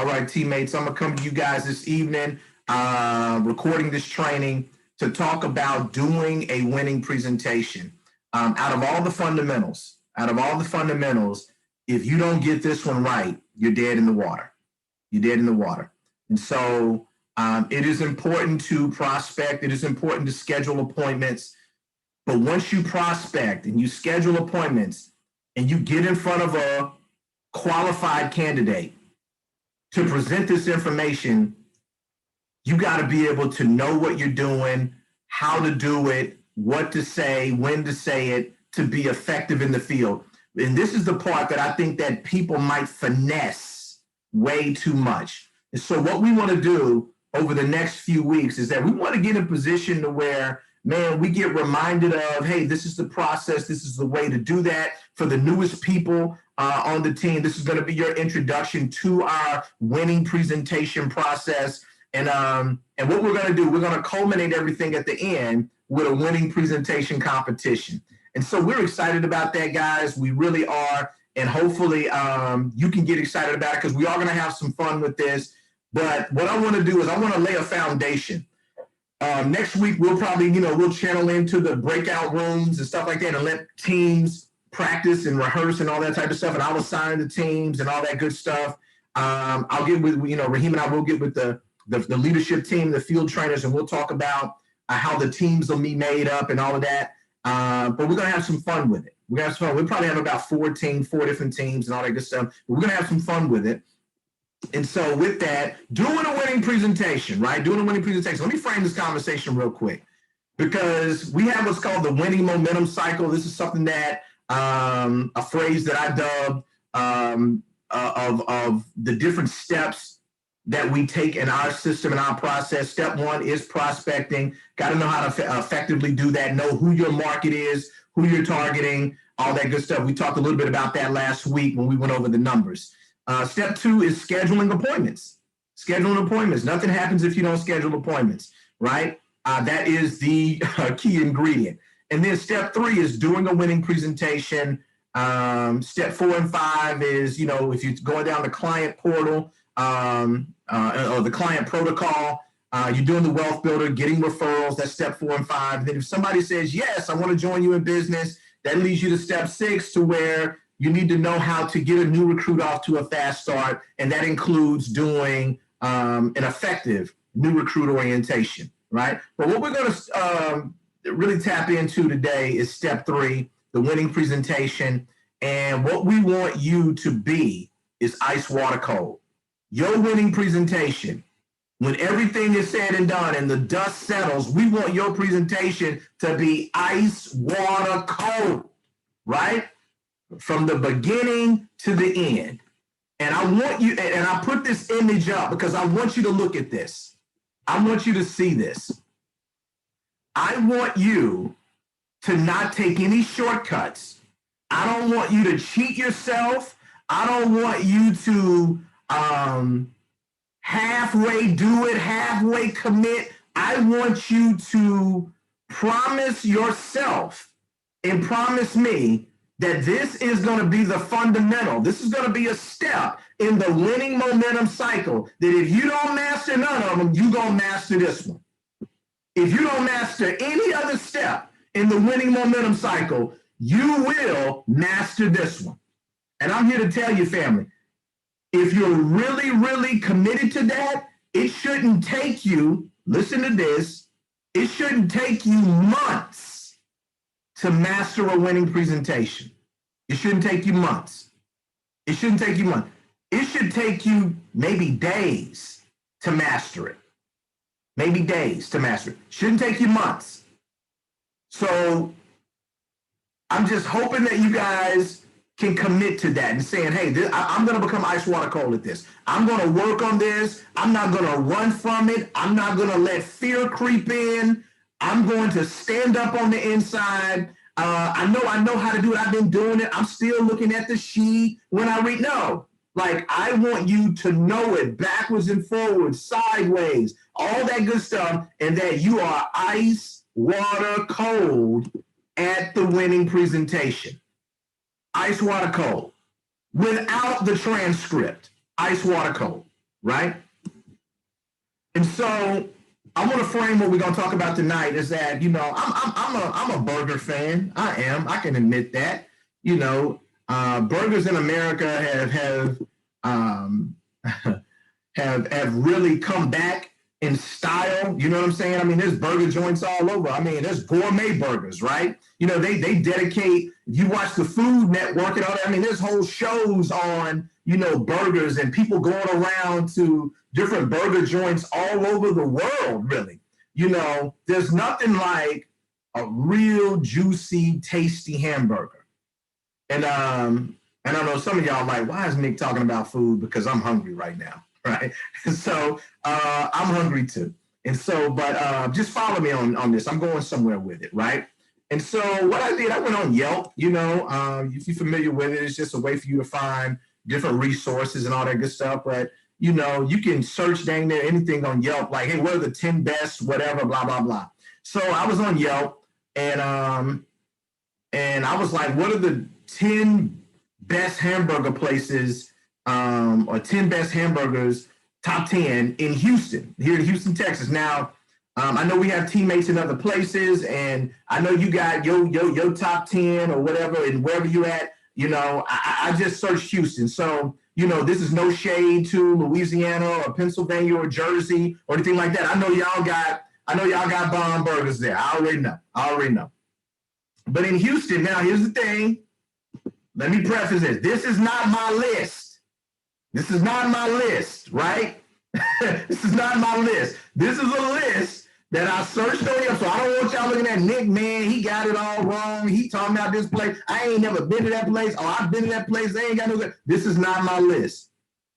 All right, teammates, I'm going to come to you guys this evening, recording this training to talk about doing a winning presentation. Out of all the fundamentals, if you don't get this one right, you're dead in the water. You're dead in the water. And so it is important to prospect. It is important to schedule appointments. But once you prospect and you schedule appointments and you get in front of a qualified candidate to present this information, you got to be able to know what you're doing, how to do it, what to say, when to say it, to be effective in the field. And this is the part that I think that people might finesse way too much. And so what we want to do over the next few weeks is that we want to get in a position to where, man, we get reminded of, hey, this is the process. This is the way to do that. For the newest people on the team, this is going to be your introduction to our winning presentation process. And what we're going to do, we're going to culminate everything at the end with a winning presentation competition. And so we're excited about that, guys. We really are. And hopefully you can get excited about it because we are going to have some fun with this. But what I want to do is I want to lay a foundation. Next week, we'll probably, we'll channel into the breakout rooms and stuff like that and let teams practice and rehearse and all that type of stuff. And I'll assign the teams and all that good stuff. I'll get with, Raheem and I will get with the leadership team, the field trainers, and we'll talk about how the teams will be made up and all of that. But we're going to have some fun with it. We're going to have some fun. We'll probably have about 4 different teams and all that good stuff. But we're going to have some fun with it. And so with that, doing a winning presentation, right? Doing a winning presentation. Let me frame this conversation real quick because we have what's called the winning momentum cycle. This is something that a phrase that I dubbed of the different steps that we take in our system and our process. Step 1 is prospecting. Got to know how to effectively do that. Know who your market is, who you're targeting, all that good stuff. We talked a little bit about that last week when we went over the numbers. Step 2 is scheduling appointments. Scheduling appointments. Nothing happens if you don't schedule appointments, right? That is the key ingredient. And then step 3 is doing a winning presentation. Step 4 and 5 is, if you're going down the client portal or the client protocol, you're doing the wealth builder, getting referrals. That's step 4 and 5. And then if somebody says, yes, I want to join you in business, that leads you to step 6 to where you need to know how to get a new recruit off to a fast start. And that includes doing an effective new recruit orientation, right? But what we're going to really tap into today is step 3, the winning presentation. And what we want you to be is ice water cold. Your winning presentation, when everything is said and done and the dust settles, we want your presentation to be ice water cold, right? From the beginning to the end. And I want you, and I put this image up because I want you to look at this. I want you to see this. I want you to not take any shortcuts. I don't want you to cheat yourself. I don't want you to halfway do it, halfway commit. I want you to promise yourself and promise me that this is going to be the fundamental. This is going to be a step in the winning momentum cycle that if you don't master none of them, you're going to master this one. If you don't master any other step in the winning momentum cycle, you will master this one. And I'm here to tell you, family, if you're really, really committed to that, it shouldn't take you, listen to this, it shouldn't take you months to master a winning presentation. It shouldn't take you months. It shouldn't take you months. It should take you maybe days to master it. Maybe days to master it. Shouldn't take you months. So I'm just hoping that you guys can commit to that and saying, hey, I'm going to become ice water cold at this. I'm going to work on this. I'm not going to run from it. I'm not going to let fear creep in. I'm going to stand up on the inside. I know how to do it. I've been doing it. I'm still looking at the sheet when I read. No, like I want you to know it backwards and forwards, sideways, all that good stuff, and that you are ice water cold at the winning presentation. Ice water cold. Without the transcript, ice water cold. right? And so I want to frame what we're going to talk about tonight is that, you know, I'm a burger fan. I am. I can admit that. You know, burgers in America have really come back in style. You know what I'm saying? I mean, there's burger joints all over. I mean, there's gourmet burgers, right? You know, they dedicate, you watch the Food Network and all that. I mean, there's whole shows on, you know, burgers and people going around to different burger joints all over the world, really. You know, there's nothing like a real juicy, tasty hamburger. And I know some of y'all are like, why is Nick talking about food? Because I'm hungry right now, right? And so I'm hungry too. And so, but just follow me on this. I'm going somewhere with it, right? And so what I did, I went on Yelp, you know, if you're familiar with it, it's just a way for you to find different resources and all that good stuff. But, you know, you can search dang near anything on Yelp, like, hey, what are the 10 best, whatever, blah, blah, blah. So I was on Yelp and I was like, what are the 10 best hamburger places or 10 best hamburgers, top 10 in Houston, here in Houston, Texas. Now, I know we have teammates in other places, and I know you got your top 10 or whatever, and wherever you're at, you know, I just searched Houston. So, you know, this is no shade to Louisiana or Pennsylvania or Jersey or anything like that. I know y'all got bomb burgers there. I already know. But in Houston, now here's the thing. Let me preface this. This is not my list. This is not my list, right? This is not my list. This is a list that I searched on here. So I don't want y'all looking at Nick, man. He got it all wrong. He talking about this place. I ain't never been to that place. Oh, I've been to that place. They ain't got no good. This is not my list.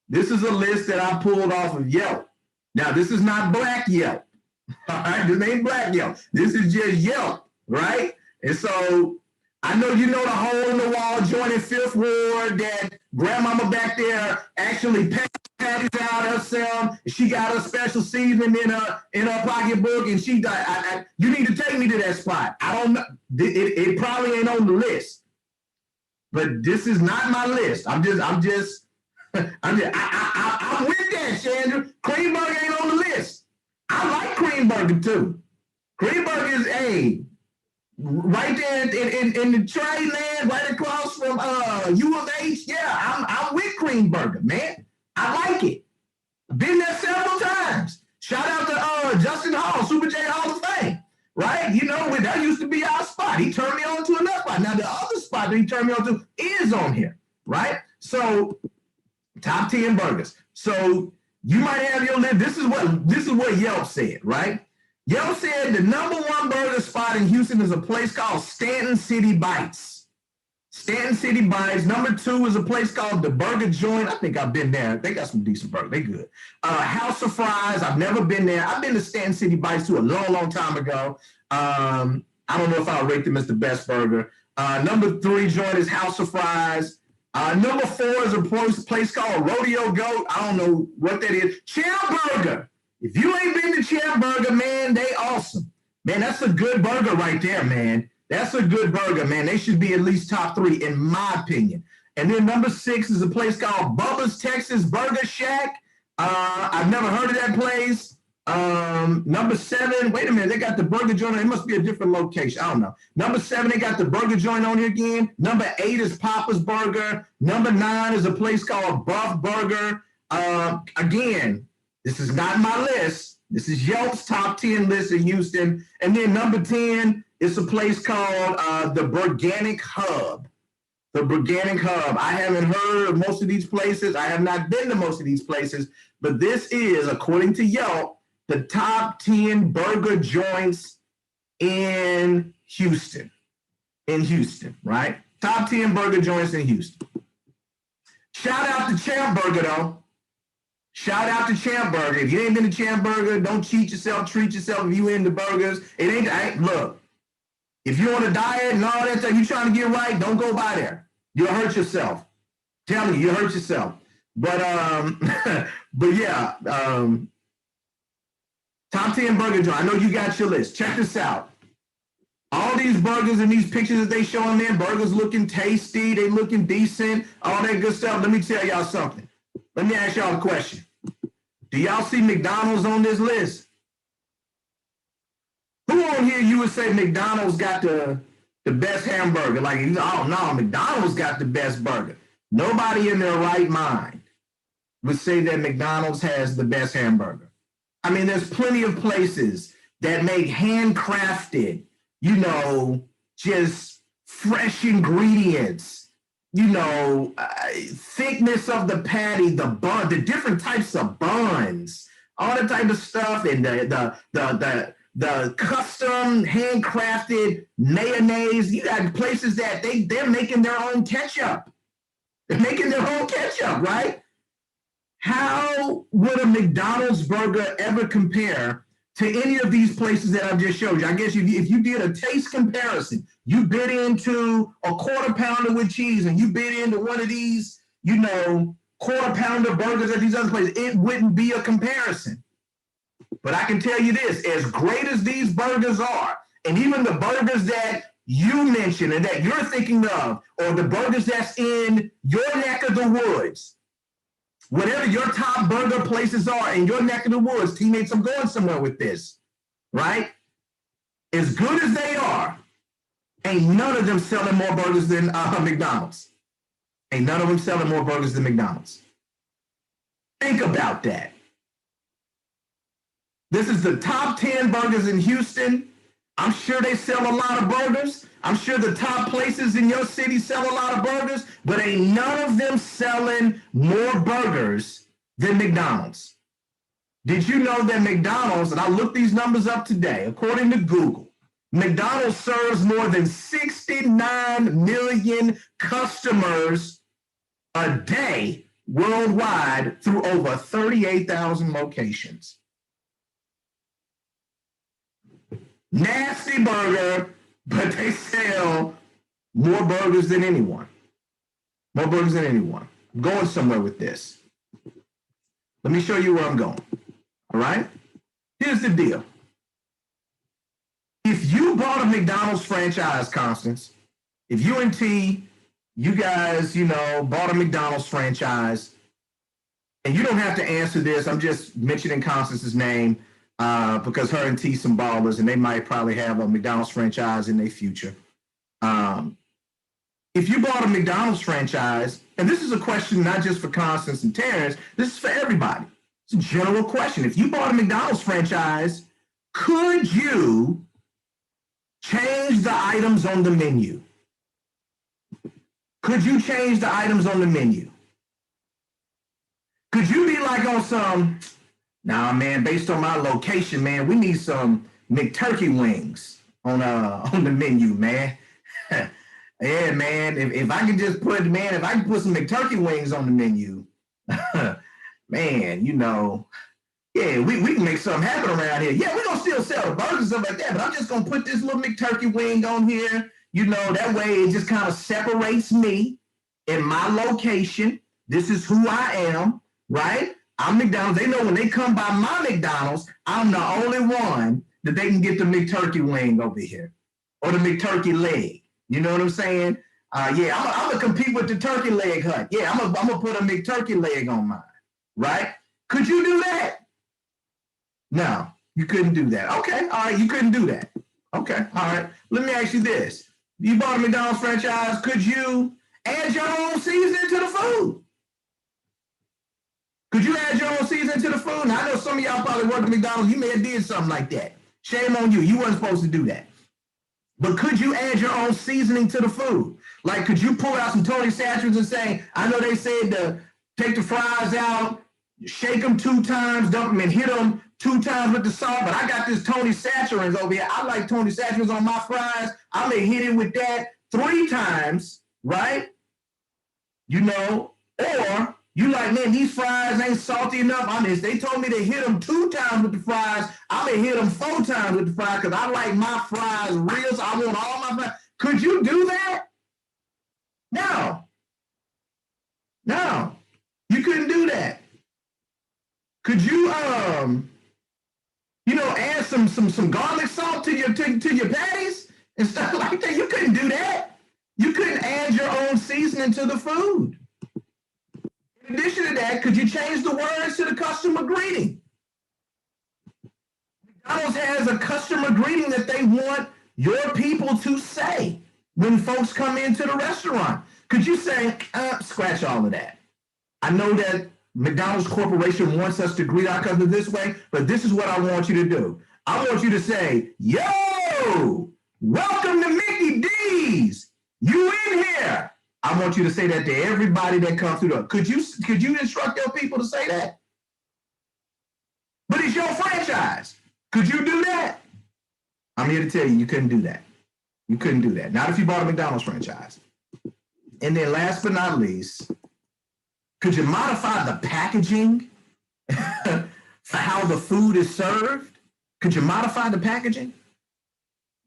This is a list that I pulled off of Yelp. Now, this is not Black Yelp. All right, this ain't Black Yelp. This is just Yelp, right? And so I know you know the hole in the wall joint in Fifth Ward that grandmama back there actually patties out herself. She got her special seasoning in her pocketbook, and she died. You need to take me to that spot. I don't know. It probably ain't on the list, but this is not my list. I'm with that, Chandra. Cream burger ain't on the list. I like cream burger too. Cream burger is right there in the trade land, right across from U of H. Yeah, I'm with cream burger, man. I like it. Been there several times. Shout out to Justin Hall, Super J Hall of Fame, right? You know, that used to be our spot. He turned me on to another spot. Now the other spot that he turned me on to is on here, right? So top 10 burgers. So you might have your list. This is what Yelp said, right? Yelp said the number one burger spot in Houston is a place called Stanton City Bites. Stanton City Bites. Number two is a place called The Burger Joint. I think I've been there. They got some decent burgers. They good. House of Fries. I've never been there. I've been to Stanton City Bites too a long, long time ago. I don't know if I'll rate them as the best burger. Number three joint is House of Fries. Number four is a place called Rodeo Goat. I don't know what that is. Champ Burger. If you ain't been to Champ Burger, man, they awesome. Man, that's a good burger right there, man. That's a good burger, man. They should be at least top three, in my opinion. And then number six is a place called Bubba's Texas Burger Shack. I've never heard of that place. Number seven, wait a minute, they got the burger joint. It must be a different location. I don't know. Number seven, they got the burger joint on here again. Number eight is Papa's Burger. Number nine is a place called Buff Burger. Again, this is not my list. This is Yelp's top 10 list in Houston. And then number 10 is a place called the Burganic Hub. The Burganic Hub. I haven't heard of most of these places. I have not been to most of these places. But this is, according to Yelp, the top 10 burger joints in Houston. In Houston, right? Top 10 burger joints in Houston. Shout out to Champ Burger, though. Shout out to Champ Burger. If you ain't been to Champ Burger, don't cheat yourself, treat yourself if you into burgers. Look, if you're on a diet and all that stuff, you trying to get right, don't go by there. You'll hurt yourself. Tell me, you'll hurt yourself. But yeah, top 10 burger joint. I know you got your list. Check this out. All these burgers and these pictures that they showing there, burgers looking tasty, they looking decent, all that good stuff. Let me tell y'all something. Let me ask y'all a question. Do y'all see McDonald's on this list? Who on here you would say McDonald's got the best hamburger? Like, oh no, McDonald's got the best burger. Nobody in their right mind would say that McDonald's has the best hamburger. I mean, there's plenty of places that make handcrafted, just fresh ingredients, thickness of the patty, the bun, the different types of buns, all that type of stuff, and the custom handcrafted mayonnaise. You got places that they're making their own ketchup. They're making their own ketchup, right? How would a McDonald's burger ever compare to any of these places that I've just showed you? I guess if you did a taste comparison, you bit into a quarter pounder with cheese and you bit into one of these, quarter pounder burgers at these other places, it wouldn't be a comparison. But I can tell you this, as great as these burgers are, and even the burgers that you mentioned and that you're thinking of, or the burgers that's in your neck of the woods, whatever your top burger places are in your neck of the woods, teammates, I'm going somewhere with this, right? As good as they are, ain't none of them selling more burgers than McDonald's. Ain't none of them selling more burgers than McDonald's. Think about that. This is the top 10 burgers in Houston. I'm sure they sell a lot of burgers. I'm sure the top places in your city sell a lot of burgers, but ain't none of them selling more burgers than McDonald's. Did you know that McDonald's, and I looked these numbers up today, according to Google, McDonald's serves more than 69 million customers a day worldwide through over 38,000 locations. Nasty burger, but they sell more burgers than anyone. More burgers than anyone. I'm going somewhere with this. Let me show you where I'm going. All right? Here's the deal. If you bought a McDonald's franchise, Constance, if you and T, you guys, bought a McDonald's franchise, and you don't have to answer this, I'm just mentioning Constance's name, because her and T some ballers, and they might probably have a McDonald's franchise in their future. If you bought a McDonald's franchise, and this is a question not just for Constance and Terrence, this is for everybody. It's a general question. If you bought a McDonald's franchise, could you change the items on the menu? Could you change the items on the menu? Could you be like on some, nah, man, based on my location, man, we need some McTurkey wings on the menu, man. Yeah, man, if I could just put, man, if I could put some McTurkey wings on the menu, man, yeah, we can make something happen around here. Yeah, we're going to still sell the burgers and stuff like that, but I'm just going to put this little McTurkey wing on here. That way it just kind of separates me in my location. This is who I am, right? I'm McDonald's. They know when they come by my McDonald's, I'm the only one that they can get the McTurkey wing over here or the McTurkey leg. You know what I'm saying? Yeah, I'm going to compete with the turkey leg hut. Yeah, I'm going to put a McTurkey leg on mine, right? Could you do that? No, you couldn't do that. Okay, all right, you couldn't do that. Okay, all right. Let me ask you this. You bought a McDonald's franchise, could you add your own seasoning to the food? Could you add your own seasoning to the food? Now, I know some of y'all probably work at McDonald's. You may have did something like that. Shame on you. You weren't supposed to do that. But could you add your own seasoning to the food? Like, could you pull out some Tony Satchels and say, I know they said to take the fries out, shake them 2 times, dump them and hit them 2 times with the salt, but I got this Tony Satchels over here. I like Tony Satchels on my fries. I'm going to hit it with that 3 times, right? Or you like, man, these fries ain't salty enough. They told me to hit them 2 times with the fries. I'm going to hit them 4 times with the fries because I like my fries real, so I want all my fries. Could you do that? No, you couldn't do that. Could you, add some garlic salt to your patties and stuff like that? You couldn't do that. You couldn't add your own seasoning to the food. In addition to that, could you change the words to the customer greeting? McDonald's has a customer greeting that they want your people to say when folks come into the restaurant. Could you say, scratch all of that? I know that McDonald's Corporation wants us to greet our customers this way, but this is what I want you to do. I want you to say, yo, welcome to Mickey D's. You in here? I want you to say that to everybody that comes through the door. Could you instruct your people to say that? But it's your franchise. Could you do that? I'm here to tell you, you couldn't do that. You couldn't do that. Not if you bought a McDonald's franchise. And then last but not least, could you modify the packaging for how the food is served? Could you modify the packaging?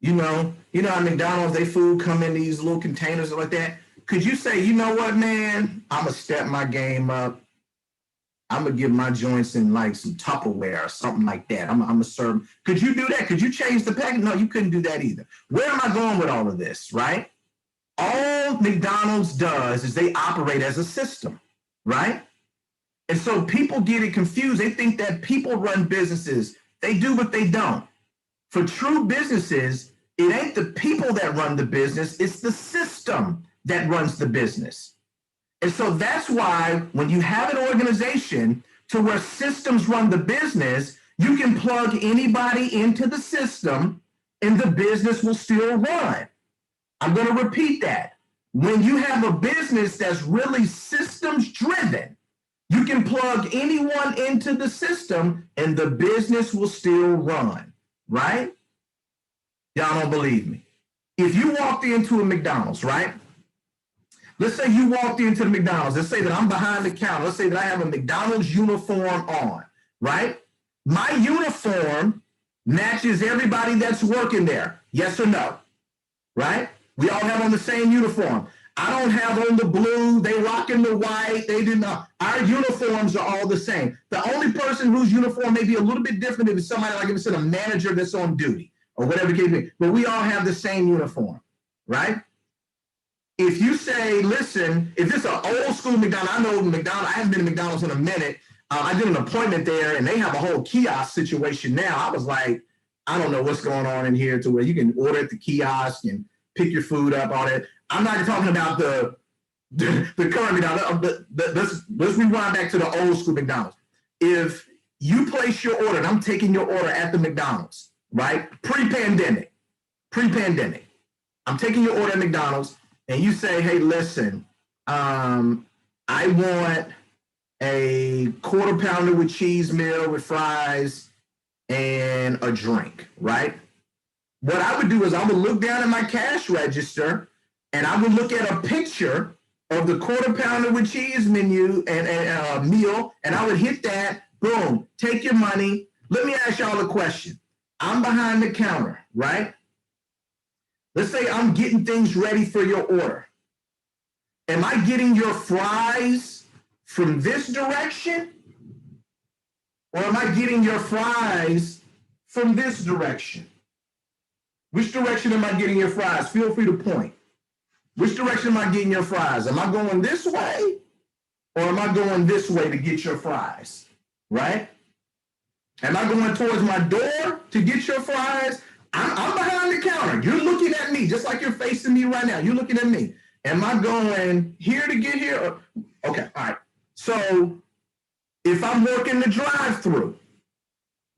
You know at McDonald's, they food come in these little containers like that. Could you say, you know what, man, I'm going to step my game up. I'm going to give my joints in like some Tupperware or something like that. I'm going to serve. Could you do that? Could you change the package? No, you couldn't do that either. Where am I going with all of this, right? All McDonald's does is they operate as a system, right? And so people get it confused. They think that people run businesses. They do, but they don't. For true businesses, it ain't the people that run the business. It's the system that runs the business. And so that's why when you have an organization to where systems run the business, you can plug anybody into the system and the business will still run. I'm going to repeat that. When you have a business that's really systems driven, you can plug anyone into the system and the business will still run, right? Y'all don't believe me. If you walked into a McDonald's, right? Let's say you walked into the McDonald's. Let's say that I'm behind the counter. Let's say that I have a McDonald's uniform on, right? My uniform matches everybody that's working there. Yes or no? Right? We all have on the same uniform. I don't have on the blue. They rocking the white. They did not. Our uniforms are all the same. The only person whose uniform may be a little bit different is somebody like if it's a manager that's on duty or whatever it may be. But we all have the same uniform, right? If you say, listen, if it's an old school McDonald's, I know McDonald's, I haven't been to McDonald's in a minute. I did an appointment there and they have a whole kiosk situation now. I was like, I don't know what's going on in here to where you can order at the kiosk and pick your food up, all that. I'm not talking about the current McDonald's. Let's rewind back to the old school McDonald's. If you place your order, and I'm taking your order at the McDonald's, right? Pre-pandemic, I'm taking your order at McDonald's. And you say, hey, listen, I want a quarter pounder with cheese meal with fries and a drink, right? What I would do is I would look down at my cash register and I would look at a picture of the quarter pounder with cheese menu and meal, and I would hit that, boom, take your money. Let me ask y'all a question. I'm behind the counter, right? Let's say I'm getting things ready for your order. Am I getting your fries from this direction? Or am I getting your fries from this direction? Which direction am I getting your fries? Feel free to point. Which direction am I getting your fries? Am I going this way? Or am I going this way to get your fries? Right? Am I going towards my door to get your fries? I'm behind the counter. You're looking at me just like you're facing me right now. You're looking at me. Am I going here to get here? Okay, all right. So if I'm working the drive-through,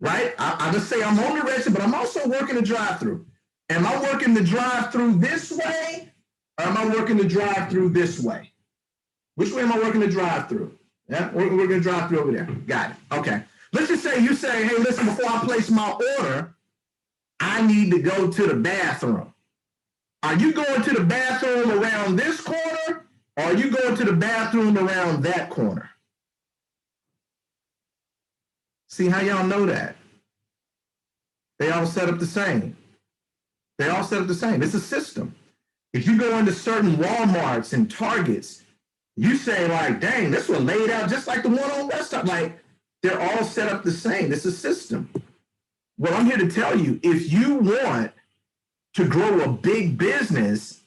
right? I just say I'm on the register, but I'm also working the drive-through. Am I working the drive-through this way or am I working the drive-through this way? Which way am I working the drive-through? Yeah, we're working the drive-through over there. Got it. Okay. Let's just say you say, hey, listen, before I place my order, I need to go to the bathroom. Are you going to the bathroom around this corner or are you going to the bathroom around that corner? See how y'all know that? They all set up the same. It's a system. If you go into certain Walmarts and Targets, you say like, dang, this one laid out just like the one on West. Like, they're all set up the same. It's a system. Well, I'm here to tell you, if you want to grow a big business,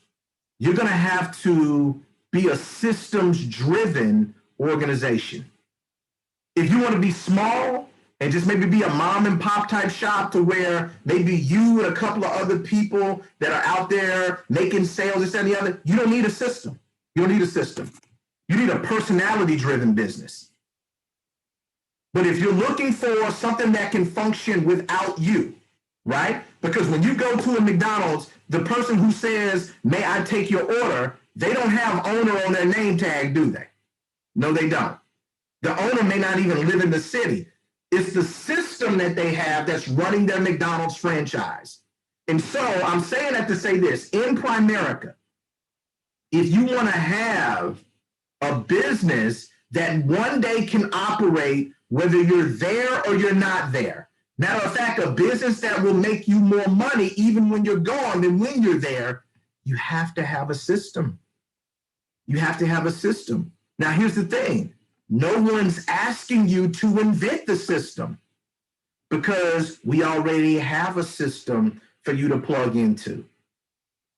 you're going to have to be a systems-driven organization. If you want to be small and just maybe be a mom and pop type shop to where maybe you and a couple of other people that are out there making sales, this and the other, you don't need a system. You don't need a system. You need a personality driven business. But if you're looking for something that can function without you, right? Because when you go to a McDonald's, the person who says, may I take your order, they don't have owner on their name tag, do they? No, they don't. The owner may not even live in the city. It's the system that they have that's running their McDonald's franchise. And so I'm saying that to say this, in Primerica, if you want to have a business that one day can operate whether you're there or you're not there. Matter of fact, a business that will make you more money even when you're gone than when you're there, you have to have a system. You have to have a system. Now, here's the thing. No one's asking you to invent the system because we already have a system for you to plug into.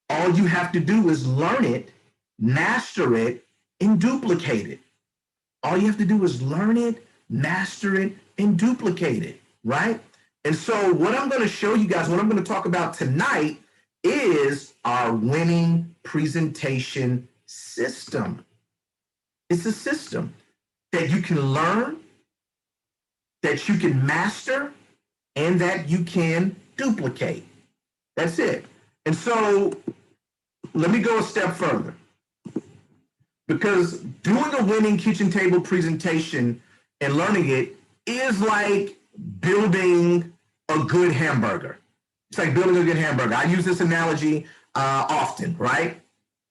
All you have to do is learn it, master it, and duplicate it. All you have to do is learn it, master it, and duplicate it, right? And so what I'm going to show you guys, what I'm going to talk about tonight is our winning presentation system. It's a system that you can learn, that you can master, and that you can duplicate. That's it. And so let me go a step further. Because doing a winning kitchen table presentation and learning it is like building a good hamburger. It's like building a good hamburger. I use this analogy often, right?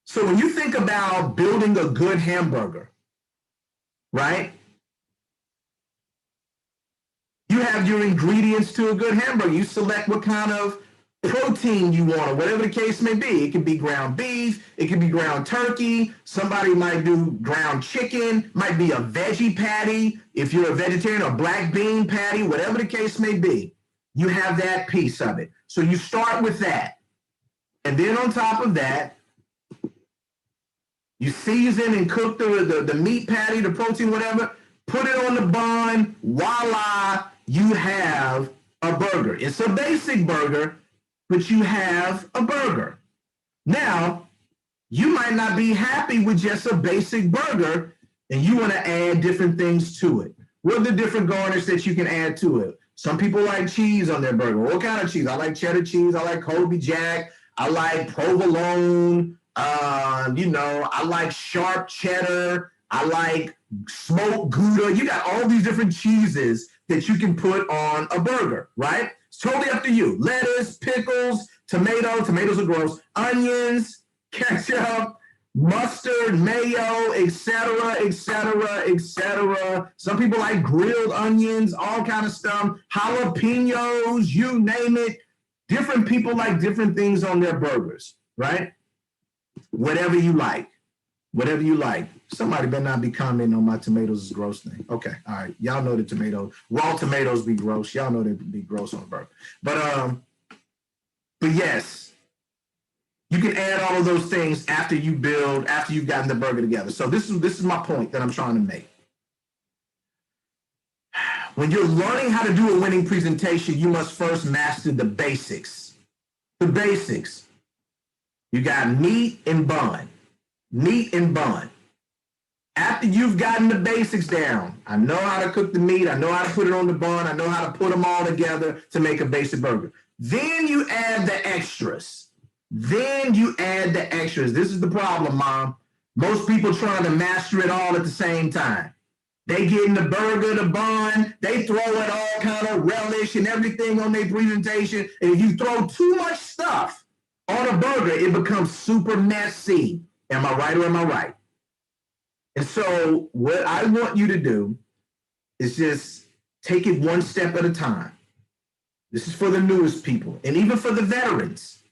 So when you think about building a good hamburger, right? You have your ingredients to a good hamburger. You select what kind of protein you want, or whatever the case may be. It can be ground beef, it can be ground turkey, somebody might do ground chicken, might be a veggie patty, if you're a vegetarian, a black bean patty, whatever the case may be. You have that piece of it. So you start with that. And then on top of that, you season and cook the meat patty, the protein, whatever, put it on the bun, voila, you have a burger. It's a basic burger, but you have a burger. Now, you might not be happy with just a basic burger and you want to add different things to it. What are the different garnish that you can add to it? Some people like cheese on their burger. What kind of cheese? I like cheddar cheese. I like Colby Jack. I like provolone. I like sharp cheddar. I like smoked Gouda. You got all these different cheeses that you can put on a burger, right? It's totally up to you. Lettuce, pickles, tomatoes are gross, onions, ketchup, mustard, mayo, etc., etc., etc. Some people like grilled onions, all kind of stuff, jalapenos, you name it. Different people like different things on their burgers, right? Whatever you like. Whatever you like. Somebody better not be commenting on my tomatoes is gross thing. Okay, all right. Y'all know the raw tomatoes be gross. Y'all know they be gross on a burger. But yes, you can add all of those things after you've gotten the burger together. So this is my point that I'm trying to make. When you're learning how to do a winning presentation, you must first master the basics. The basics. You got meat and bun. Meat and bun. After you've gotten the basics down, I know how to cook the meat, I know how to put it on the bun, I know how to put them all together to make a basic burger. Then you add the extras. This is the problem, Mom. Most people trying to master it all at the same time. They get in the burger, the bun, they throw in all kind of relish and everything on their presentation. And if you throw too much stuff on a burger, it becomes super messy. Am I right or am I right? And so what I want you to do is just take it one step at a time. This is for the newest people and even for the veterans.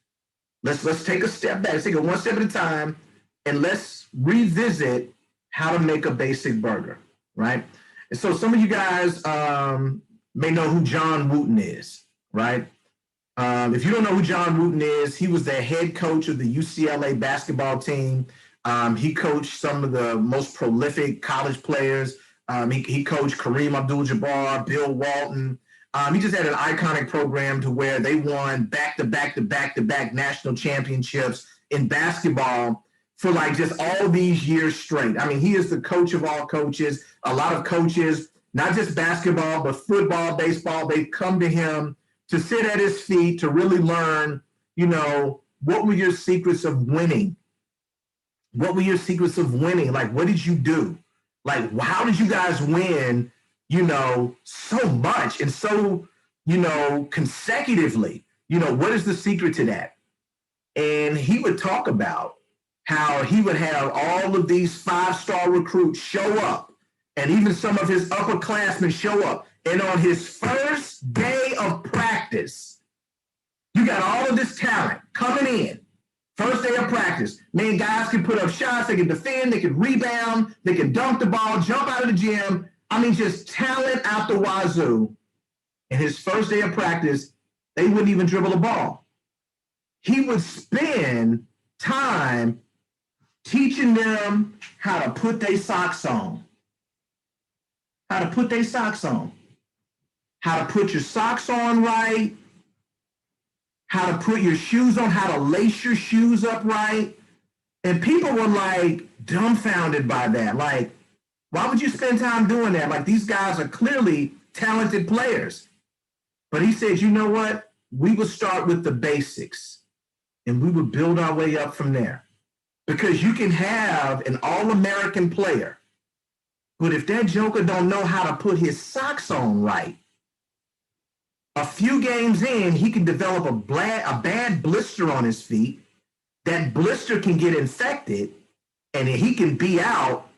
Let's take a step back. Let's take it one step at a time and let's revisit how to make a basic burger, right? And so some of you guys may know who John Wooten is, right? If you don't know who John Wooten is, he was the head coach of the UCLA basketball team. He coached some of the most prolific college players. He coached Kareem Abdul-Jabbar, Bill Walton. He just had an iconic program to where they won back-to-back national championships in basketball for like just all these years straight. I mean, he is the coach of all coaches. A lot of coaches, not just basketball, but football, baseball, they come to him to sit at his feet to really learn, what were your secrets of winning? What were your secrets of winning? Like, what did you do? Like, how did you guys win, so much and so, consecutively? What is the secret to that? And he would talk about how he would have all of these 5-star recruits show up, and even some of his upperclassmen show up. And on his first day of practice, you got all of this talent coming in. First day of practice. Man, guys can put up shots, they can defend, they can rebound, they can dunk the ball, jump out of the gym. I mean, just talent out the wazoo. And his first day of practice, they wouldn't even dribble a ball. He would spend time teaching them how to put their socks on. How to put their socks on. How to put your socks on right. How to put your shoes on, how to lace your shoes up right. And people were like dumbfounded by that. Like, why would you spend time doing that? Like, these guys are clearly talented players. But he said, you know what? We would start with the basics and we would build our way up from there. Because you can have an all-American player, but if that joker don't know how to put his socks on right, a few games in, he can develop a bad blister on his feet. That blister can get infected, and he can be out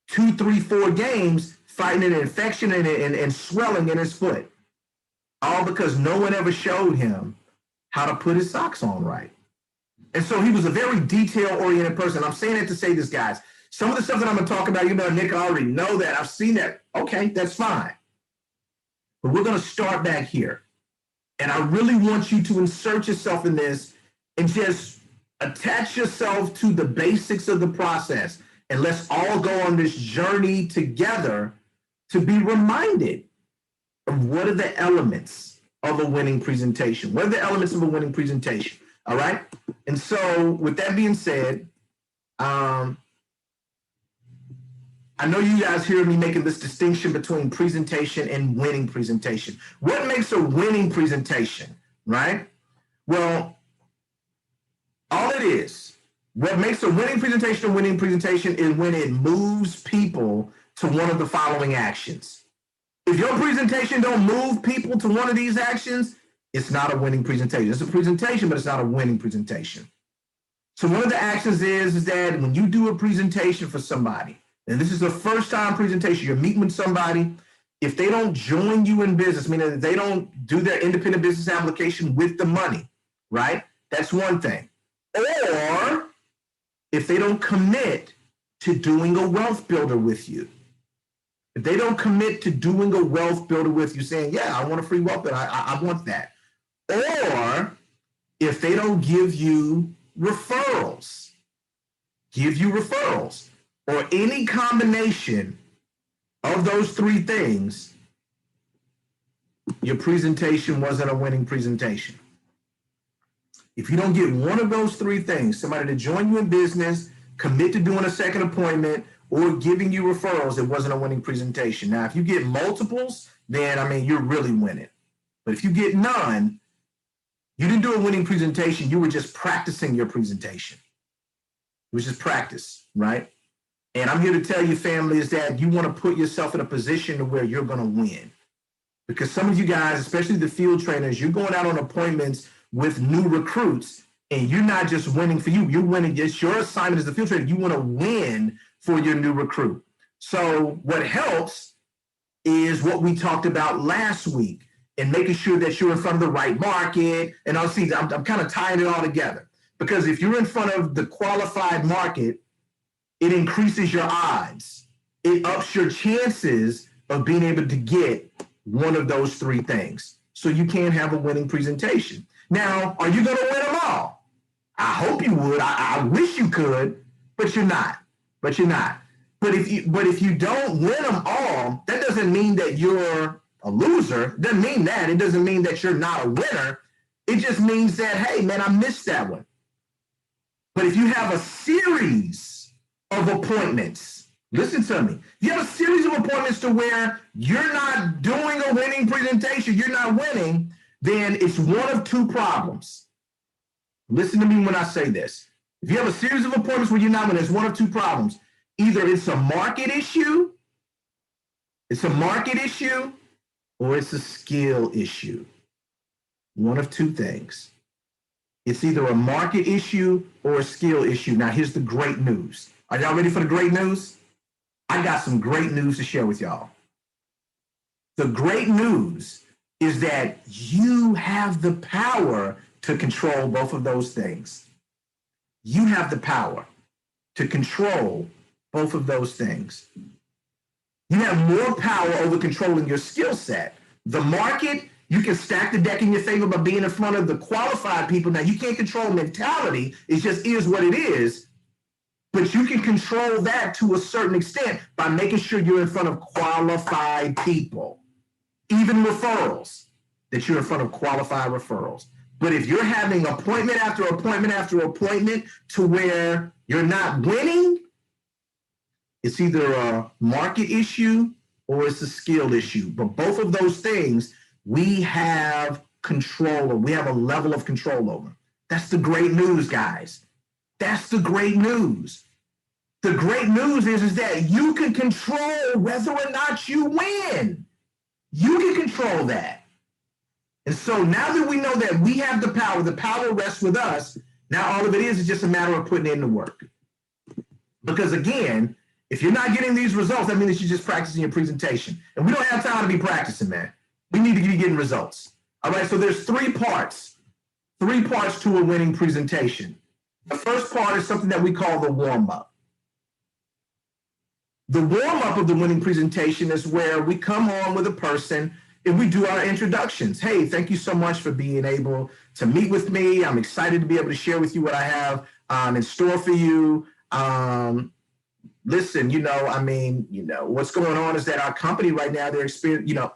2, 3, 4 games fighting an infection and swelling in his foot. All because no one ever showed him how to put his socks on right. And so he was a very detail-oriented person. I'm saying it to say this, guys. Some of the stuff that I'm going to talk about, Nick, I already know that. I've seen that. Okay, that's fine. But we're going to start back here. And I really want you to insert yourself in this and just attach yourself to the basics of the process. And let's all go on this journey together to be reminded of what are the elements of a winning presentation. What are the elements of a winning presentation? All right? And so with that being said, I know you guys hear me making this distinction between presentation and winning presentation. What makes a winning presentation, right? Well, all it is, what makes a winning presentation is when it moves people to one of the following actions. If your presentation don't move people to one of these actions, it's not a winning presentation. It's a presentation, but it's not a winning presentation. So one of the actions is that when you do a presentation for somebody, and this is the first time presentation, you're meeting with somebody, if they don't join you in business, meaning that they don't do their independent business application with the money, right? That's one thing. Or if they don't commit to doing a wealth builder with you. If they don't commit to doing a wealth builder with you, saying, yeah, I want a free wealth builder, I want that. Or if they don't give you referrals, or any combination of those 3 things, your presentation wasn't a winning presentation. If you don't get one of those 3 things, somebody to join you in business, commit to doing a second appointment, or giving you referrals, it wasn't a winning presentation. Now, if you get multiples, then, you're really winning. But if you get none, you didn't do a winning presentation. You were just practicing your presentation. It was just practice, right? And I'm here to tell you, family, is that you want to put yourself in a position to where you're going to win. Because some of you guys, especially the field trainers, you're going out on appointments with new recruits, and you're not just winning for you. You're winning. It's your assignment as the field trainer. You want to win for your new recruit. So what helps is what we talked about last week, and making sure that you're in front of the right market. And I'll see, I'm kind of tying it all together. Because if you're in front of the qualified market, it increases your odds. It ups your chances of being able to get one of those 3 things. So you can have a winning presentation. Now, are you going to win them all? I hope you would. I wish you could. but you're not. But you're not. But if you don't win them all, that doesn't mean that you're a loser. It doesn't mean that. It doesn't mean that you're not a winner. It just means that, hey, man, I missed that one. But if you have a series of appointments, listen to me. You have a series of appointments to where you're not doing a winning presentation, you're not winning, then it's one of two problems. Listen to me when I say this. If you have a series of appointments where you're not winning, it's one of two problems. Either it's a market issue, or it's a skill issue. One of two things. It's either a market issue or a skill issue. Now, here's the great news. Are y'all ready for the great news? I got some great news to share with y'all. The great news is that you have the power to control both of those things. You have the power to control both of those things. You have more power over controlling your skill set. The market, you can stack the deck in your favor by being in front of the qualified people. Now, you can't control mentality. It just is what it is. But you can control that to a certain extent by making sure you're in front of qualified people. Even referrals, that you're in front of qualified referrals. But if you're having appointment after appointment after appointment to where you're not winning, it's either a market issue or it's a skill issue. But both of those things, we have control, or we have a level of control over. That's the great news, guys. That's the great news. The great news is that you can control whether or not you win. You can control that. And so now that we know that we have the power rests with us. Now all of it is just a matter of putting in the work. Because again, if you're not getting these results, that means that you're just practicing your presentation. And we don't have time to be practicing, man. We need to be getting results. All right, so there's three parts to a winning presentation. The first part is something that we call the warm-up. The warm-up of the winning presentation is where we come on with a person and we do our introductions. Hey, thank you so much for being able to meet with me. I'm excited to be able to share with you what I have in store for you. Listen, what's going on is that our company right now, they're experiencing,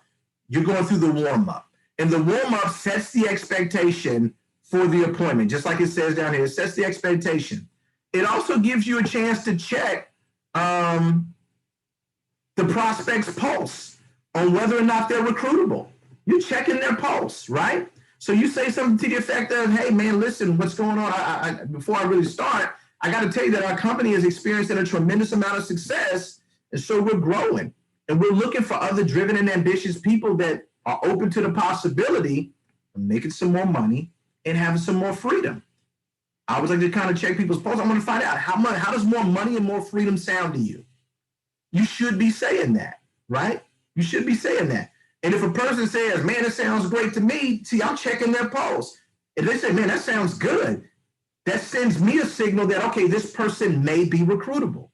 you're going through the warm-up. And the warm-up sets the expectation for the appointment, just like it says down here. It sets the expectation. It also gives you a chance to check the prospect's pulse on whether or not they're recruitable. You're checking their pulse, right? So you say something to the effect of, hey, man, listen, what's going on? Before I really start, I got to tell you that our company is experiencing a tremendous amount of success, and so we're growing. And we're looking for other driven and ambitious people that are open to the possibility of making some more money and having some more freedom. I always like to kind of check people's pulse. I want to find out how does more money and more freedom sound to you? You should be saying that, right? You should be saying that. And if a person says, man, it sounds great to me, see, I'm checking their pulse. If they say, man, that sounds good, that sends me a signal that, okay, this person may be recruitable.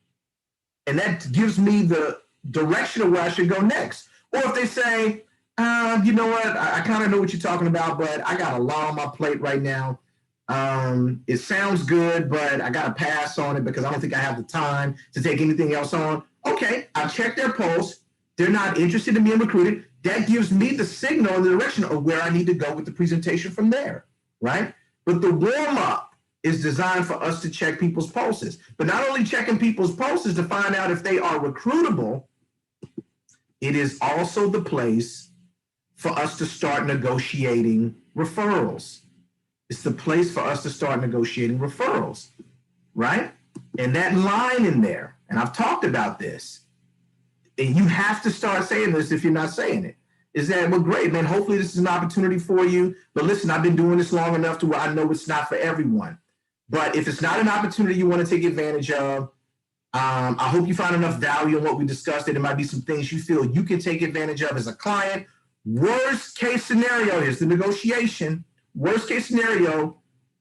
And that gives me the direction of where I should go next. Or if they say, you know what, I kind of know what you're talking about, but I got a lot on my plate right now. It sounds good, but I got to pass on it because I don't think I have the time to take anything else on. Okay, I checked their pulse. They're not interested in being recruited. That gives me the signal in the direction of where I need to go with the presentation from there, right? But the warm-up is designed for us to check people's pulses. But not only checking people's pulses to find out if they are recruitable, it is also the place for us to start negotiating referrals. It's the place for us to start negotiating referrals, right? And that line in there, and I've talked about this, and you have to start saying this if you're not saying it, is that, well, great, man, hopefully this is an opportunity for you. But listen, I've been doing this long enough to where I know it's not for everyone. But if it's not an opportunity you want to take advantage of, I hope you find enough value in what we discussed that it might be some things you feel you can take advantage of as a client. Worst case scenario is the negotiation. Worst case scenario,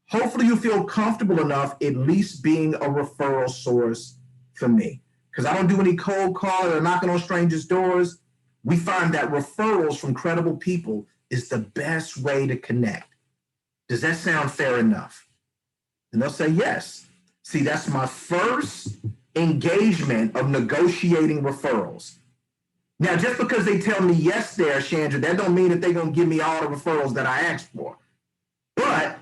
hopefully you feel comfortable enough at least being a referral source for me. Because I don't do any cold calling or knocking on strangers' doors. We find that referrals from credible people is the best way to connect. Does that sound fair enough? And they'll say yes. See, that's my first engagement of negotiating referrals. Now, just because they tell me yes there, Chandra, that don't mean that they're going to give me all the referrals that I asked for. But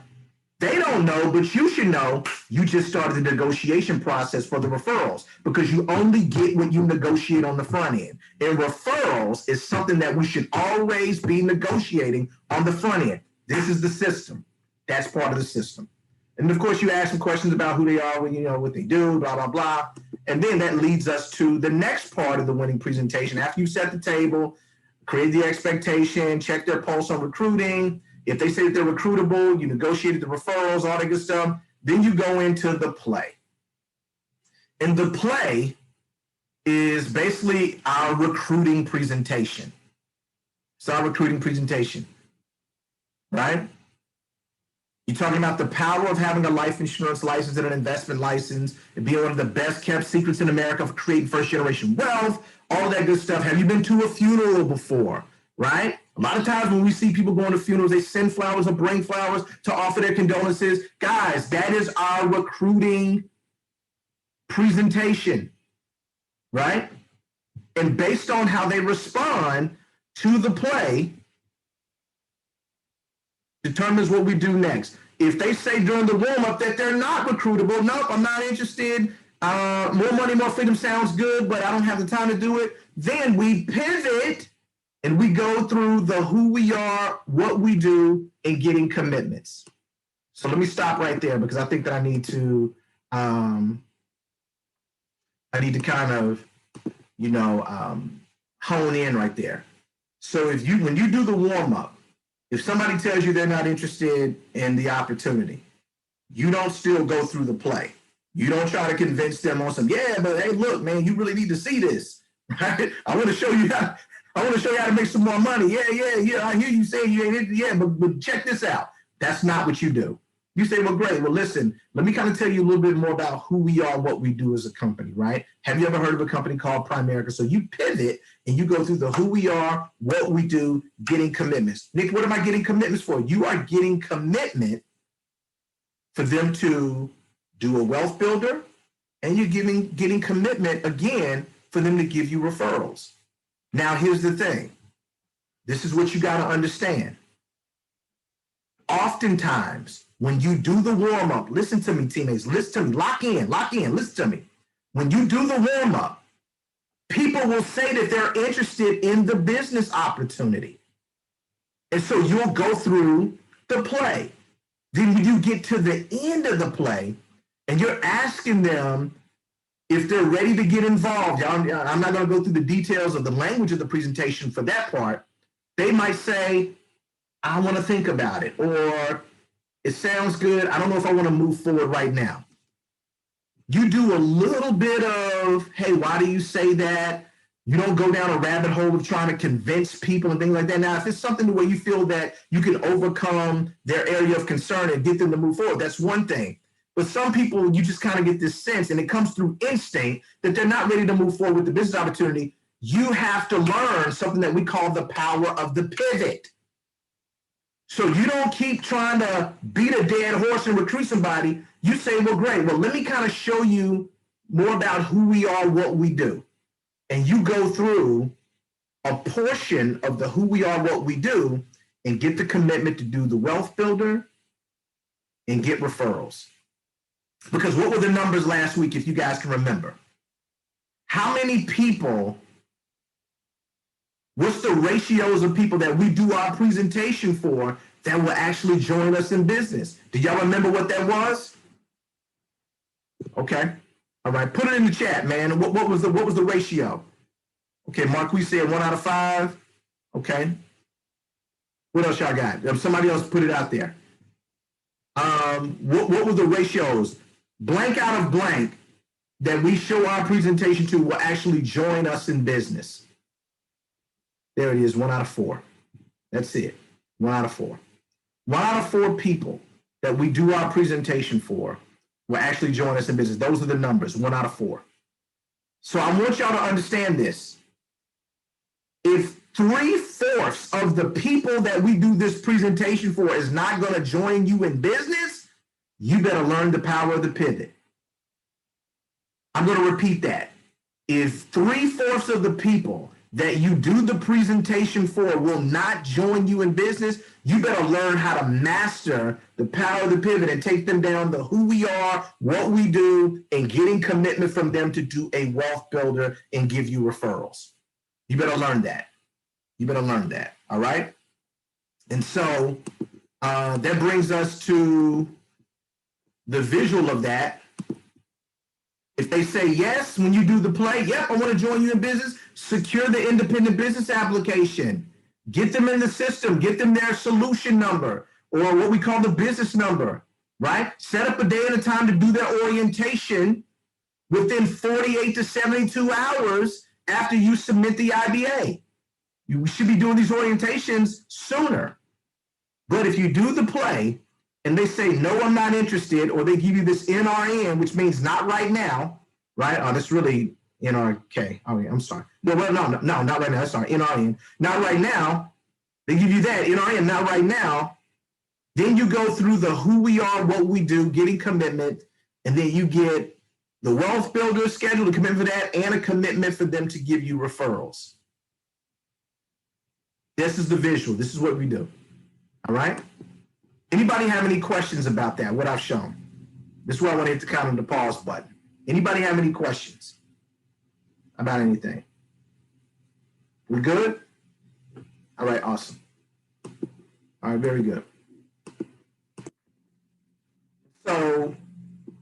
they don't know, but you should know, you just started the negotiation process for the referrals because you only get what you negotiate on the front end. And referrals is something that we should always be negotiating on the front end. This is the system. That's part of the system. And of course, you ask them questions about who they are, what they do, blah, blah, blah. And then that leads us to the next part of the winning presentation. After you set the table, create the expectation, check their pulse on recruiting. If they say that they're recruitable, you negotiated the referrals, all that good stuff. Then you go into the play. And the play is basically our recruiting presentation. It's our recruiting presentation, right? You're talking about the power of having a life insurance license and an investment license and being one of the best kept secrets in America for creating first generation wealth, all that good stuff. Have you been to a funeral before, right? A lot of times when we see people going to funerals, they send flowers or bring flowers to offer their condolences. Guys, that is our recruiting presentation, right? And based on how they respond to the play, determines what we do next. If they say during the warm-up that they're not recruitable, nope, I'm not interested, more money, more freedom sounds good, but I don't have the time to do it, then we pivot and we go through the who we are, what we do, and getting commitments. So let me stop right there because I think that I need to kind of, hone in right there. So when you do the warm-up, if somebody tells you they're not interested in the opportunity, you don't still go through the play. You don't try to convince them on some, yeah, but hey, look, man, you really need to see this, right? I want to show you how to make some more money. Yeah. I hear you saying you ain't interested. Yeah, but check this out. That's not what you do. You say, well, great. Well, listen, let me kind of tell you a little bit more about who we are, what we do as a company, right? Have you ever heard of a company called Primerica? So you pivot and you go through the who we are, what we do, getting commitments. Nick, what am I getting commitments for? You are getting commitment for them to do a wealth builder, and you're getting commitment again for them to give you referrals. Now, here's the thing. This is what you got to understand. Oftentimes, when you do the warm-up, listen to me, teammates, listen to me, lock in, listen to me. When you do the warm-up, people will say that they're interested in the business opportunity. And so you'll go through the play. Then when you get to the end of the play and you're asking them if they're ready to get involved, I'm not going to go through the details of the language of the presentation for that part. They might say, I want to think about it, or it sounds good. I don't know if I want to move forward right now. You do a little bit of, hey, why do you say that? You don't go down a rabbit hole of trying to convince people and things like that. Now, if it's something where you feel that you can overcome their area of concern and get them to move forward, that's one thing. But some people, you just kind of get this sense, and it comes through instinct, that they're not ready to move forward with the business opportunity. You have to learn something that we call the power of the pivot. So you don't keep trying to beat a dead horse and recruit somebody. You say, well, great. Well, let me kind of show you more about who we are, what we do. And you go through a portion of the who we are, what we do, and get the commitment to do the wealth builder and get referrals. Because what were the numbers last week, if you guys can remember? How many people, what's the ratios of people that we do our presentation for that will actually join us in business? Do y'all remember what that was? Okay. All right. Put it in the chat, man. What was the ratio? Okay. Marquis said 1 out of 5. Okay. What else y'all got? Somebody else put it out there. What were the ratios? Blank out of blank that we show our presentation to will actually join us in business. There it is, 1 out of 4. That's it, 1 out of 4. 1 out of 4 people that we do our presentation for will actually join us in business. Those are the numbers, 1 out of 4. So I want y'all to understand this. If 3/4 of the people that we do this presentation for is not going to join you in business, you better learn the power of the pivot. I'm going to repeat that. If 3/4 of the people that you do the presentation for will not join you in business, you better learn how to master the power of the pivot and take them down to who we are, what we do, and getting commitment from them to do a wealth builder and give you referrals. You better learn that. You better learn that. All right. And so that brings us to the visual of that. If they say yes when you do the play, yep, I want to join you in business, secure the independent business application. Get them in the system, get them their solution number or what we call the business number, right? Set up a day and a time to do their orientation within 48 to 72 hours after you submit the IBA. You should be doing these orientations sooner. But if you do the play, and they say, no, I'm not interested, or they give you this NRN, which means not right now, right? Oh, that's really NRK. Oh, yeah, I'm sorry. No, not right now. Sorry, NRN. Not right now. They give you that, NRN, not right now. Then you go through the who we are, what we do, getting commitment, and then you get the wealth builder schedule, a commitment for that, and a commitment for them to give you referrals. This is the visual. This is what we do. All right? Anybody have any questions about that, what I've shown? This is where I want to hit the kind of the pause button. Anybody have any questions about anything? We good? All right, awesome. All right, very good. So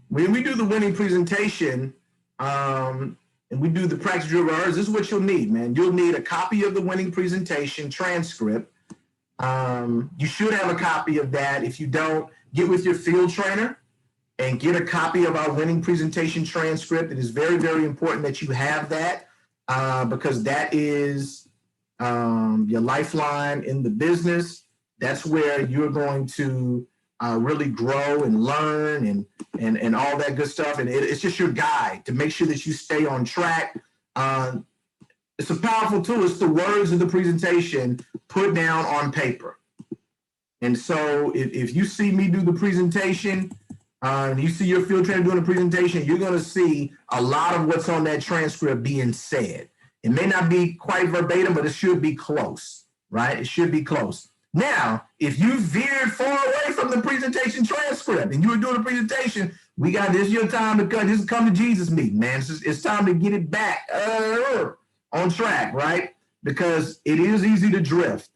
when we do the winning presentation and we do the practice drill rehearsal, this is what you'll need, man. You'll need a copy of the winning presentation transcript. You should have a copy of that. If you don't, get with your field trainer and get a copy of our winning presentation transcript. It is very, very important that you have that because that is your lifeline in the business. That's where you're going to really grow and learn and all that good stuff. And it's just your guide to make sure that you stay on track. It's a powerful tool. It's the words of the presentation put down on paper. And so if you see me do the presentation, you see your field trainer doing the presentation, you're going to see a lot of what's on that transcript being said. It may not be quite verbatim, but it should be close, right? It should be close. Now, if you veered far away from the presentation transcript and you were doing a presentation, this is your time to cut. This is come to Jesus meeting, man. It's time to get it back on track, right? Because it is easy to drift.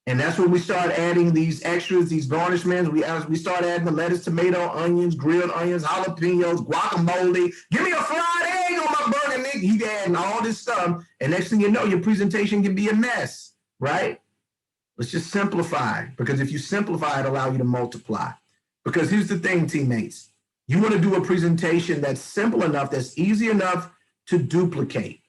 And that's when we start adding these extras, these garnishments. We start adding the lettuce, tomato, onions, grilled onions, jalapenos, guacamole. Give me a fried egg on my burger, nigga. You adding all this stuff. And next thing you know, your presentation can be a mess, right? Let's just simplify. Because if you simplify, it allows you to multiply. Because here's the thing, teammates. You want to do a presentation that's simple enough, that's easy enough to duplicate.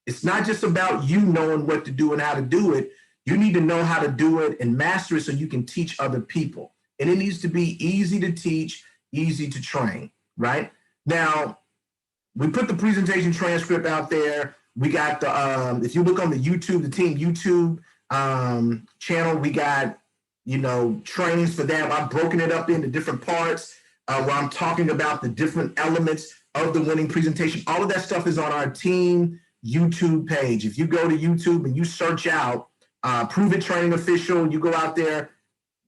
It's not just about you knowing what to do and how to do it. You need to know how to do it and master it so you can teach other people. And it needs to be easy to teach, easy to train, right? Now, we put the presentation transcript out there. We got the, if you look on the YouTube, the team YouTube channel, we got, trainings for that. I've broken it up into different parts where I'm talking about the different elements of the winning presentation. All of that stuff is on our team YouTube page. If you go to YouTube and you search out Prove It Training Official, you go out there,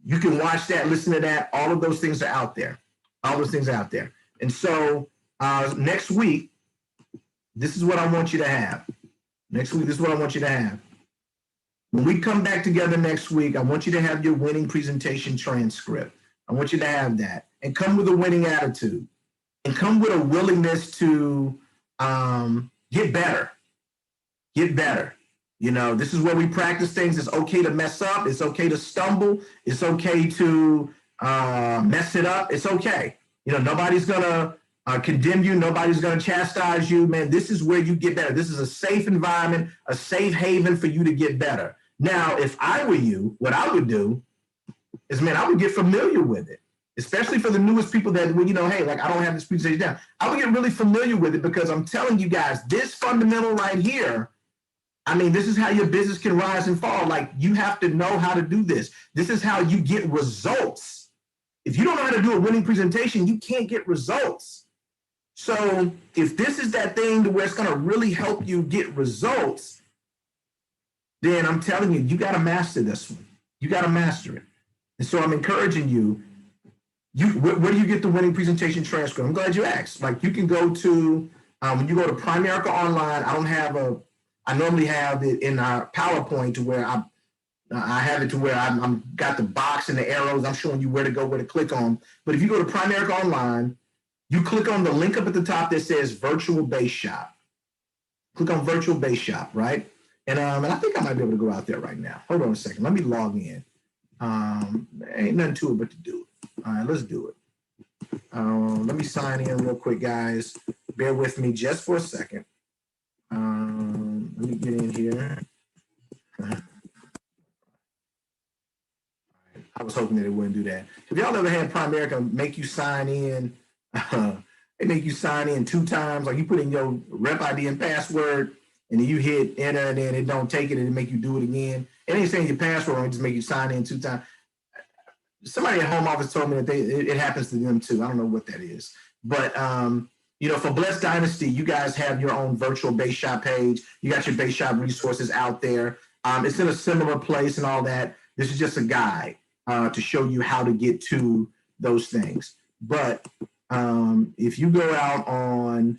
you can watch that, listen to that. All of those things are out there. All those things are out there. And so next week, this is what I want you to have. Next week, this is what I want you to have. When we come back together next week, I want you to have your winning presentation transcript. I want you to have that and come with a winning attitude and come with a willingness to get better. Get better. This is where we practice things. It's okay to mess up. It's okay to stumble. It's okay to mess it up. It's okay. Nobody's going to condemn you. Nobody's going to chastise you. Man, this is where you get better. This is a safe environment, a safe haven for you to get better. Now, if I were you, what I would do is, man, I would get familiar with it, especially for the newest people that, hey, like I don't have this presentation down. I would get really familiar with it because I'm telling you guys, this fundamental right here, this is how your business can rise and fall. Like, you have to know how to do this. This is how you get results. If you don't know how to do a winning presentation, you can't get results. So if this is that thing to where it's going to really help you get results, then I'm telling you, you got to master this one. You got to master it. And so I'm encouraging you. Where do you get the winning presentation transcript? I'm glad you asked. Like you can go to when you go to Primerica Online. I normally have it in our PowerPoint to where I have it to where I'm got the box and the arrows. I'm showing you where to go, where to click on. But if you go to Primerica Online, you click on the link up at the top that says Virtual Base Shop. Click on Virtual Base Shop, right? And I think I might be able to go out there right now. Hold on a second. Let me log in. Ain't nothing to it but to do it. All right, let's do it. Let me sign in real quick, guys. Bear with me just for a second. Let me get in here. I was hoping that it wouldn't do that. Have y'all ever had Primerica make you sign in? They make you sign in 2 times. Like you put in your rep ID and password, and then you hit enter, and then it don't take it, and it make you do it again. It ain't saying your password wrong, it just make you sign in 2 times. Somebody at home office told me that it happens to them too. I don't know what that is. But for Blessed Dynasty, you guys have your own virtual base shop page. You got your base shop resources out there. It's in a similar place and all that. This is just a guide to show you how to get to those things. But if you go out on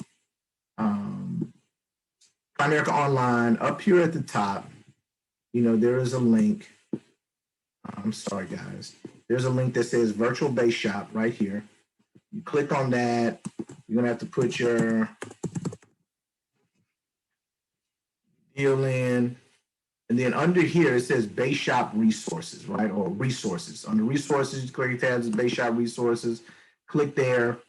Primerica Online, up here at the top, there is a link. I'm sorry, guys. There's a link that says Virtual Base Shop right here. You click on that. You're going to have to put your deal in. And then under here, it says Base Shop Resources, right? Or Resources. Under Resources, you click tabs, Base Shop Resources. Click there.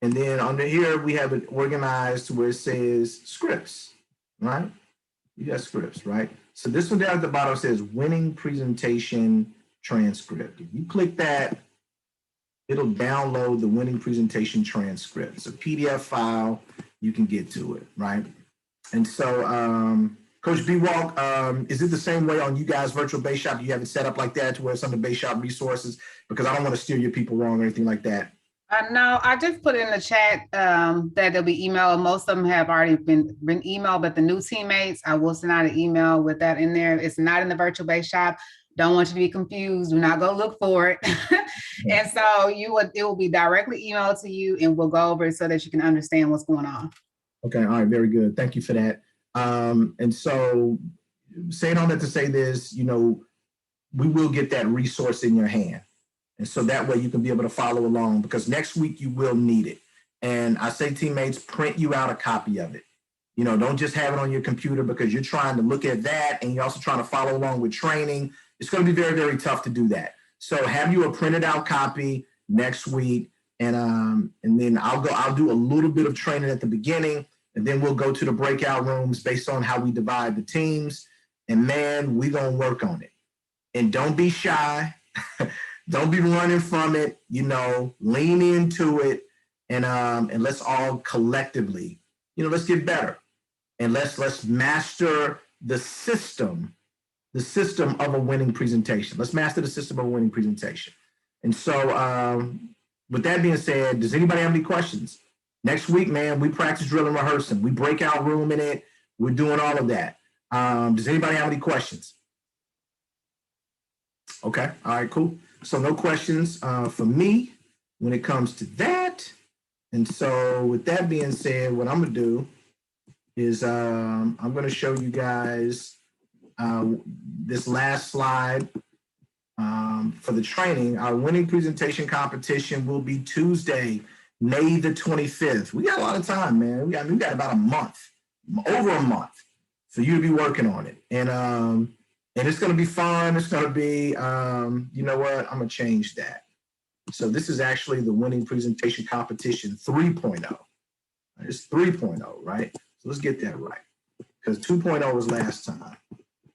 And then under here, we have it organized to where it says Scripts, right? You got Scripts, right? So this one down at the bottom says Winning Presentation Transcript. If you click that, it'll download the Winning Presentation Transcript. It's a PDF file. You can get to it, right? And so, Coach B-Walk, is it the same way on you guys' virtual base shop? You have it set up like that to where it's under base shop resources? Because I don't want to steer your people wrong or anything like that. No, I just put in the chat that there'll be email. Most of them have already been emailed, but the new teammates, I will send out an email with that in there. It's not in the virtual base shop. Don't want you to be confused. Do not go look for it. And so it will be directly emailed to you, and we'll go over it so that you can understand what's going on. Okay, all right, very good. Thank you for that. And so saying all that to say this, we will get that resource in your hand. And so that way you can be able to follow along, because next week you will need it. And I say, teammates, print you out a copy of it. Don't just have it on your computer, because you're trying to look at that and you're also trying to follow along with training. It's going to be very, very tough to do that. So have you a printed out copy next week, and then I'll do a little bit of training at the beginning, and then we'll go to the breakout rooms based on how we divide the teams. And man, we're going to work on it. And don't be shy. Don't be running from it, lean into it, and let's all collectively, let's get better, and let's master the system of a winning presentation. Let's master the system of a winning presentation. And so with that being said, does anybody have any questions? Next week, man, we practice, drill, and rehearsing. We break out room in it. We're doing all of that. Does anybody have any questions? Okay, all right, cool. So no questions for me when it comes to that. And so with that being said, what I'm going to do is I'm going to show you guys this last slide for the training. Our winning presentation competition will be Tuesday, May the 25th. We got a lot of time, man. We got about a month, over a month for you to be working on it. And it's going to be fun. It's going to be, you know what? I'm going to change that. So this is actually the winning presentation competition 3.0. It's 3.0, right? So let's get that right, because 2.0 was last time.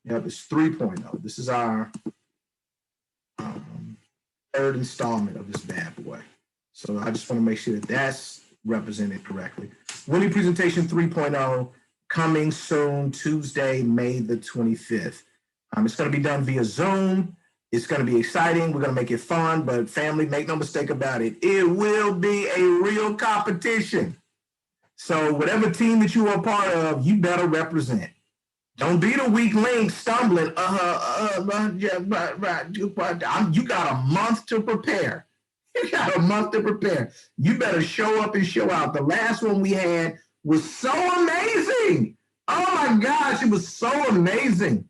Yep, it's 3.0. This is our third installment of this bad boy. So I just want to make sure that that's represented correctly. Winning presentation 3.0 coming soon, Tuesday, May the 25th. It's going to be done via Zoom. It's going to be exciting. We're going to make it fun, but family, make no mistake about it. It will be a real competition. So whatever team that you are a part of, you better represent. Don't be the weak link stumbling. You got a month to prepare. You got a month to prepare. You better show up and show out. The last one we had was so amazing. Oh my gosh, it was so amazing.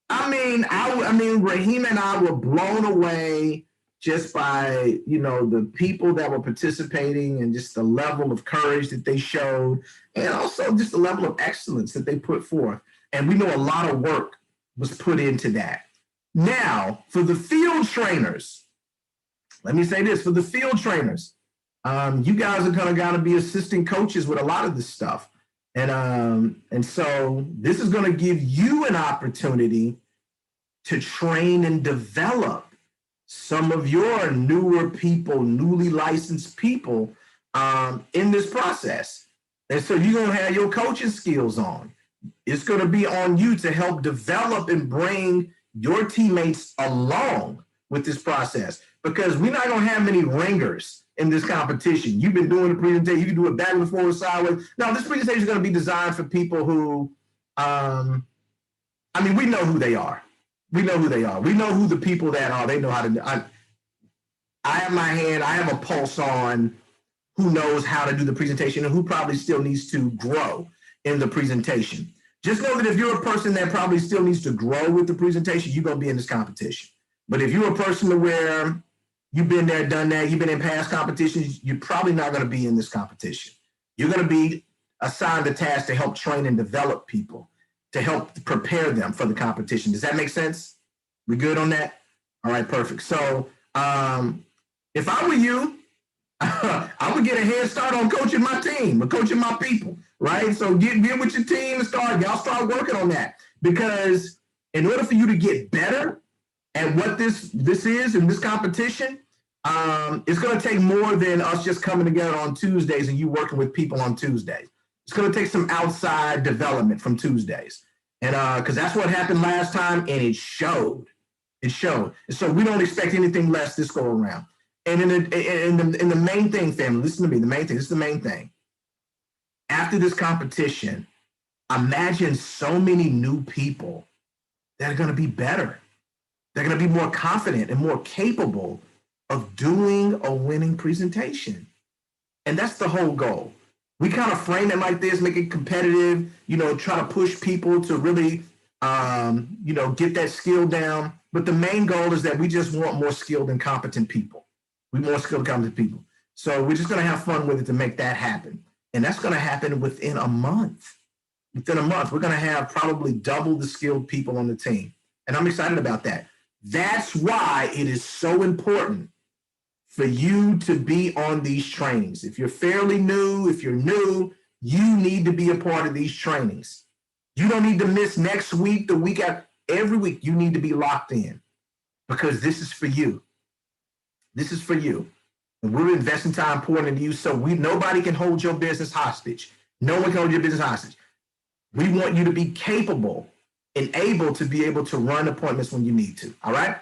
I mean, Raheem and I were blown away just by, the people that were participating and just the level of courage that they showed, and also just the level of excellence that they put forth. And we know a lot of work was put into that. Now, for the field trainers, let me say this, for the field trainers, you guys are gonna gotta be assistant coaches with a lot of this stuff. And so this is gonna give you an opportunity to train and develop some of your newer people, newly licensed people in this process. And so you're gonna have your coaching skills on. It's gonna be on you to help develop and bring your teammates along with this process, because we're not gonna have many ringers in this competition. You've been doing the presentation, you can do it backwards, forward, sideways. Now, this presentation is gonna be designed for people who, we know who they are. We know who they are. We know who the people that are. They know how to. I have my hand. I have a pulse on who knows how to do the presentation and who probably still needs to grow in the presentation. Just know that if you're a person that probably still needs to grow with the presentation, you're going to be in this competition. But if you're a person to where you've been there, done that, you've been in past competitions, you're probably not going to be in this competition. You're going to be assigned the task to help train and develop people, to help prepare them for the competition. Does that make sense? We good on that? All right, perfect. So if I were you, I would get a head start on coaching my team or coaching my people, right? So get with your team and y'all start working on that. Because in order for you to get better at what this is in this competition, it's going to take more than us just coming together on Tuesdays and you working with people on Tuesdays. It's going to take some outside development from Tuesdays. And because that's what happened last time, and it showed. It showed. And so we don't expect anything less this go around. And in the main thing, family, listen to me, this is the main thing. After this competition, imagine so many new people that are going to be better. They're going to be more confident and more capable of doing a winning presentation. And that's the whole goal. We kind of frame it like this, make it competitive, try to push people to really, get that skill down. But the main goal is that we just want more skilled and competent people. We want more skilled and competent people. So we're just going to have fun with it to make that happen. And that's going to happen within a month. Within a month, we're going to have probably double the skilled people on the team. And I'm excited about that. That's why it is so important for you to be on these trainings. If you're fairly new, if you're new, you need to be a part of these trainings. You don't need to miss next week, the week after. Every week, you need to be locked in, because this is for you. This is for you. And we're investing time pouring into you, so nobody can hold your business hostage. No one can hold your business hostage. We want you to be capable and able to be able to run appointments when you need to. All right?